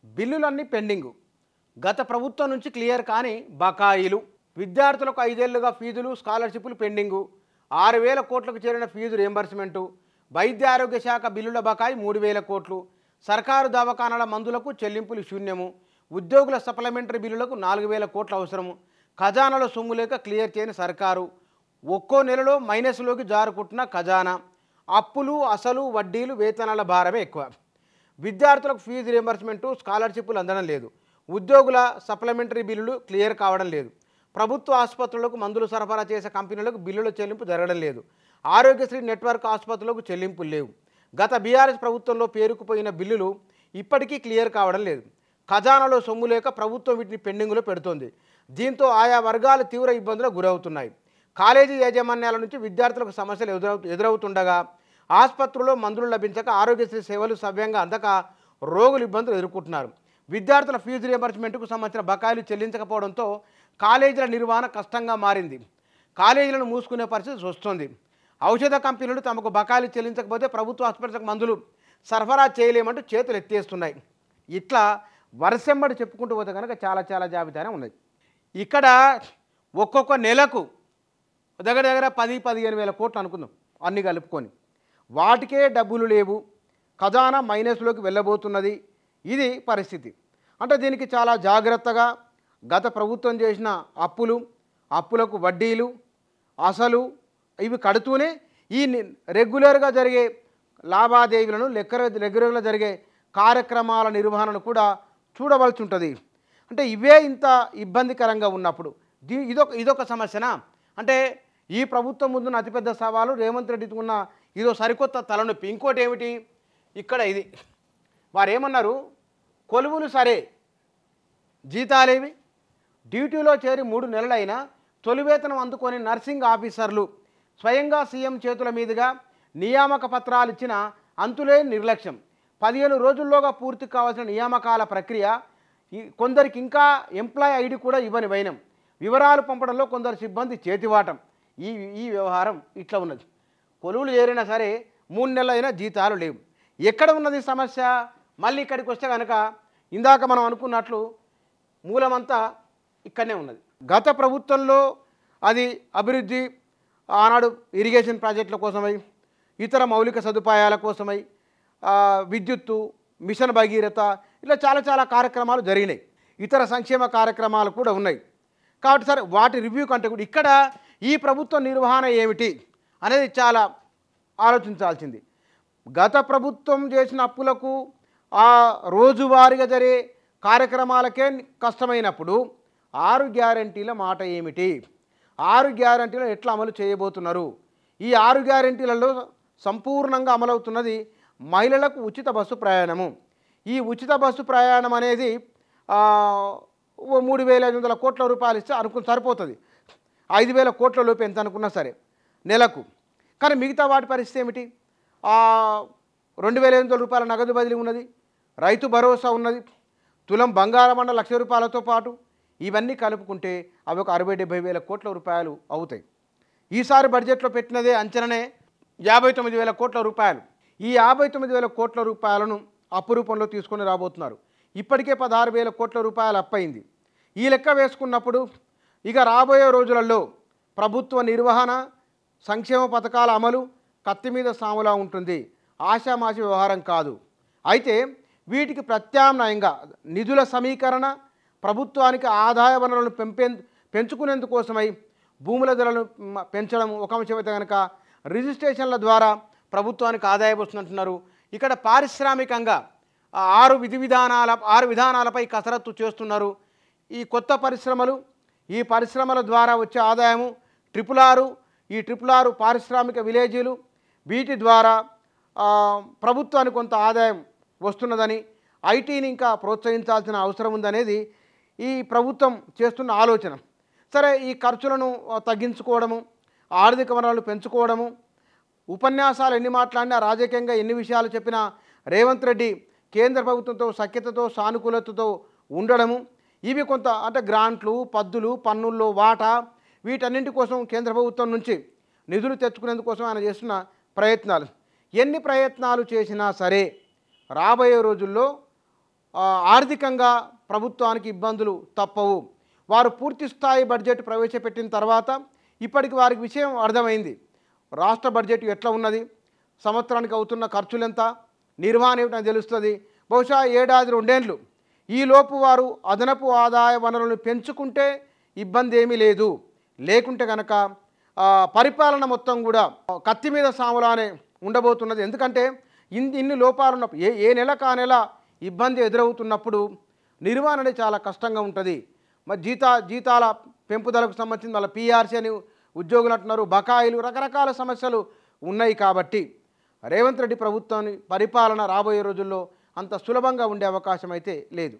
బిల్లులన్నీ pending. గత ప్రభుత్వం నుంచి క్లియర్ కాని బకాయిలు. విద్యార్థులకు 5 ఏళ్లుగా ఫీజులు, స్కాలర్షిప్లు పెండింగు. 6,000 కోట్లకు చేరిన ఫీజు రియంబర్స్మెంటు. వైద్య ఆరోగ్య శాఖ బిల్లుల బకాయి 3,000 కోట్లు. సర్కారు దవాఖానాల మందులకు చెల్లింపులు శూన్యము. ఉద్యోగుల సప్లిమెంటరీ బిల్లులకు 4,000 కోట్ల అవసరము. ఖజానాలో సొమ్ము లేక క్లియర్ చేయని సర్కారు. ఒక్కో నెలలో మైనస్లోకి జారుకుంటున్న ఖజానా. అప్పులు, అసలు, వడ్డీలు, వేతనాల భారమే ఎక్కువ. విద్యార్థులకు ఫీజు రియంబర్స్మెంటు, స్కాలర్షిప్లు అందడం లేదు. ఉద్యోగుల సప్లిమెంటరీ బిల్లులు క్లియర్ కావడం లేదు. ప్రభుత్వ ఆసుపత్రులకు మందులు సరఫరా చేసే కంపెనీలకు బిల్లుల చెల్లింపు జరగడం లేదు. ఆరోగ్యశ్రీ నెట్వర్క్ ఆసుపత్రులకు చెల్లింపులు లేవు. గత బీఆర్ఎస్ ప్రభుత్వంలో పేరుకుపోయిన బిల్లులు ఇప్పటికీ క్లియర్ కావడం లేదు. ఖజానాలో సొమ్ము లేక ప్రభుత్వం వీటిని పెండింగులో పెడుతోంది. దీంతో ఆయా వర్గాలు తీవ్ర ఇబ్బందులకు గురవుతున్నాయి. కాలేజీ యాజమాన్యాల నుంచి విద్యార్థులకు సమస్యలు ఎదురవుతుండగా ఆసుపత్రుల్లో మందులు లభించక, ఆరోగ్యశ్రీ సేవలు సవ్యంగా అందక రోగులు ఇబ్బందులు ఎదుర్కొంటున్నారు. విద్యార్థుల ఫీజు రియంబర్స్మెంట్కు సంబంధించిన బకాయిలు చెల్లించకపోవడంతో కాలేజీల నిర్వహణ కష్టంగా మారింది. కాలేజీలను మూసుకునే పరిస్థితి వస్తుంది. ఔషధ కంపెనీలు తమకు బకాయిలు చెల్లించకపోతే ప్రభుత్వ ఆసుపత్రులకు మందులు సరఫరా చేయలేమంటూ చేతులు ఎత్తేస్తున్నాయి. ఇట్లా వరుసెంబడి చెప్పుకుంటూ పోతే కనుక చాలా జాబితానే ఉన్నది. ఇక్కడ ఒక్కొక్క నెలకు దగ్గర 10-15 వేల కోట్లు అనుకుందాం, అన్నీ కలుపుకొని. వాటికే డబ్బులు లేవు. ఖజానా మైనస్లోకి వెళ్ళబోతున్నది. ఇది పరిస్థితి. అంటే దీనికి చాలా జాగ్రత్తగా గత ప్రభుత్వం చేసిన అప్పులకు వడ్డీలు, అసలు ఇవి కడుతూనే ఈ రెగ్యులర్గా జరిగే లావాదేవీలను, రెగ్యులర్గా జరిగే కార్యక్రమాల నిర్వహణను కూడా చూడవలసి ఉంటుంది. అంటే ఇవే ఇంత ఇబ్బందికరంగా ఉన్నప్పుడు ఇదొక సమస్యనా? అంటే ఈ ప్రభుత్వం ముందున్న అతిపెద్ద సవాలు రేవంత్ రెడ్డికి ఉన్న ఇదో సరికొత్త తలనొప్పి. ఇంకోటి ఏమిటి ఇక్కడ, ఇది వారు ఏమన్నారు, కొలువులు సరే, జీతాలేవి. డ్యూటీలో చేరి 3 నెలలైనా తొలి వేతనం అందుకొని నర్సింగ్ ఆఫీసర్లు స్వయంగా సీఎం చేతుల మీదుగా నియామక పత్రాలు ఇచ్చిన అంతులేని నిర్లక్ష్యం. 15 రోజుల్లోగా పూర్తి కావాల్సిన నియామకాల ప్రక్రియ. కొందరికి ఇంకా ఎంప్లాయ్ ఐడి కూడా ఇవ్వని వైనం. వివరాలు పంపడంలో కొందరు సిబ్బంది చేతివాటం. ఈ వ్యవహారం ఇట్లా ఉన్నది. కొలువులు చేరినా సరే 3 నెలలైనా జీతాలు లేవు. ఎక్కడ ఉన్నది సమస్య? మళ్ళీ ఇక్కడికి వస్తే కనుక ఇందాక మనం అనుకున్నట్లు మూలమంతా ఇక్కడనే ఉన్నది. గత ప్రభుత్వంలో అది అభివృద్ధి, ఆనాడు ఇరిగేషన్ ప్రాజెక్టుల కోసమై, ఇతర మౌలిక సదుపాయాల కోసమై, విద్యుత్తు, మిషన్ భగీరథ, ఇలా చాలా కార్యక్రమాలు జరిగినాయి. ఇతర సంక్షేమ కార్యక్రమాలు కూడా ఉన్నాయి. కాబట్టి సరే, వాటి రివ్యూ కంటే కూడా ఇక్కడ ఈ ప్రభుత్వ నిర్వహణ ఏమిటి అనేది చాలా ఆలోచించాల్సింది. గత ప్రభుత్వం చేసిన అప్పులకు, ఆ రోజువారీగా జరిగే కార్యక్రమాలకే కష్టమైనప్పుడు 6 గ్యారంటీల మాట ఏమిటి? 6 గ్యారంటీలు ఎట్లా అమలు చేయబోతున్నారు? ఈ 6 గ్యారంటీలలో సంపూర్ణంగా అమలవుతున్నది మహిళలకు ఉచిత బస్సు ప్రయాణము. ఈ ఉచిత బస్సు ప్రయాణం అనేది 3,500 కోట్ల రూపాయలు ఇస్తే సరిపోతుంది. 5,000 కోట్ల లోపు ఎంత అనుకున్నా సరే నెలకు. కానీ మిగతా వాటి పరిస్థితి ఏమిటి? 2,500 రూపాయల నగదు బదిలీ ఉన్నది, రైతు భరోసా ఉన్నది, తులం బంగారం అన్న 1,00,000 రూపాయలతో పాటు ఇవన్నీ కలుపుకుంటే అవి ఒక 60-70 వేల కోట్ల రూపాయలు అవుతాయి. ఈసారి బడ్జెట్లో పెట్టినదే అంచననే 59,000 కోట్ల రూపాయలు. ఈ 59,000 కోట్ల రూపాయలను అప్పు రూపంలో తీసుకొని రాబోతున్నారు. ఇప్పటికే 16,000 కోట్ల రూపాయలు అప్పయింది. ఈ లెక్క వేసుకున్నప్పుడు ఇక రాబోయే రోజులలో ప్రభుత్వ నిర్వహణ, సంక్షేమ పథకాల అమలు కత్తి మీద సాములా ఉంటుంది. ఆషామాషి వ్యవహారం కాదు. అయితే వీటికి ప్రత్యామ్నాయంగా నిధుల సమీకరణ, ప్రభుత్వానికి ఆదాయ వనరులను పెంచుకునేందుకోసమై భూముల ధరలను పెంచడం ఒక అంశం అయితే కనుక, రిజిస్ట్రేషన్ల ద్వారా ప్రభుత్వానికి ఆదాయం వస్తుందంటున్నారు. ఇక్కడ పారిశ్రామికంగా 6 విధానాలపై కసరత్తు చేస్తున్నారు. ఈ కొత్త పరిశ్రమలు, ఈ పరిశ్రమల ద్వారా వచ్చే ఆదాయము, 666 పారిశ్రామిక విలేజీలు, వీటి ద్వారా ప్రభుత్వానికి కొంత ఆదాయం వస్తున్నదని, ఐటీని ఇంకా ప్రోత్సహించాల్సిన అవసరం ఉందనేది ఈ ప్రభుత్వం చేస్తున్న ఆలోచన. సరే, ఈ ఖర్చులను తగ్గించుకోవడము, ఆర్థిక వనరులు పెంచుకోవడము, ఉపన్యాసాలు ఎన్ని మాట్లాడినా, రాజకీయంగా ఎన్ని విషయాలు చెప్పినా రేవంత్ రెడ్డి కేంద్ర ప్రభుత్వంతో సఖ్యతతో, సానుకూలతతో ఉండడము, ఇవి కొంత అంటే గ్రాంట్లు, పద్దులు, పన్నుల్లో వాటా, వీటన్నింటి కోసం కేంద్ర ప్రభుత్వం నుంచి నిధులు తెచ్చుకునేందుకోసం ఆయన చేస్తున్న ప్రయత్నాలు. ఎన్ని ప్రయత్నాలు చేసినా సరే రాబోయే రోజుల్లో ఆర్థికంగా ప్రభుత్వానికి ఇబ్బందులు తప్పవు. వారు పూర్తి స్థాయి బడ్జెట్ ప్రవేశపెట్టిన తర్వాత ఇప్పటికి వారికి విషయం అర్థమైంది. రాష్ట్ర బడ్జెట్ ఎట్లా ఉన్నది, సంవత్సరానికి అవుతున్న ఖర్చులెంత, నిర్వహణ ఏమిటని తెలుస్తుంది. బహుశా ఏడాది 2 ఏళ్ళు ఈలోపు వారు అదనపు ఆదాయ వనరులను పెంచుకుంటే ఇబ్బంది ఏమీ లేదు. లేకుంటే కనుక పరిపాలన మొత్తం కూడా కత్తి మీద సాములానే ఉండబోతున్నది. ఎందుకంటే ఇన్ని లోపాలు ఉన్నప్పుడు ఏ నెల కా నెల ఇబ్బంది ఎదురవుతున్నప్పుడు నిర్వహణ అనేది చాలా కష్టంగా ఉంటుంది. మరి జీతాల పెంపుదలకు సంబంధించి మళ్ళీ పీఆర్సీ అని ఉద్యోగులు అంటున్నారు, బకాయిలు, రకరకాల సమస్యలు ఉన్నాయి. కాబట్టి రేవంత్ రెడ్డి ప్రభుత్వాన్ని పరిపాలన రాబోయే రోజుల్లో అంత సులభంగా ఉండే అవకాశం అయితే లేదు.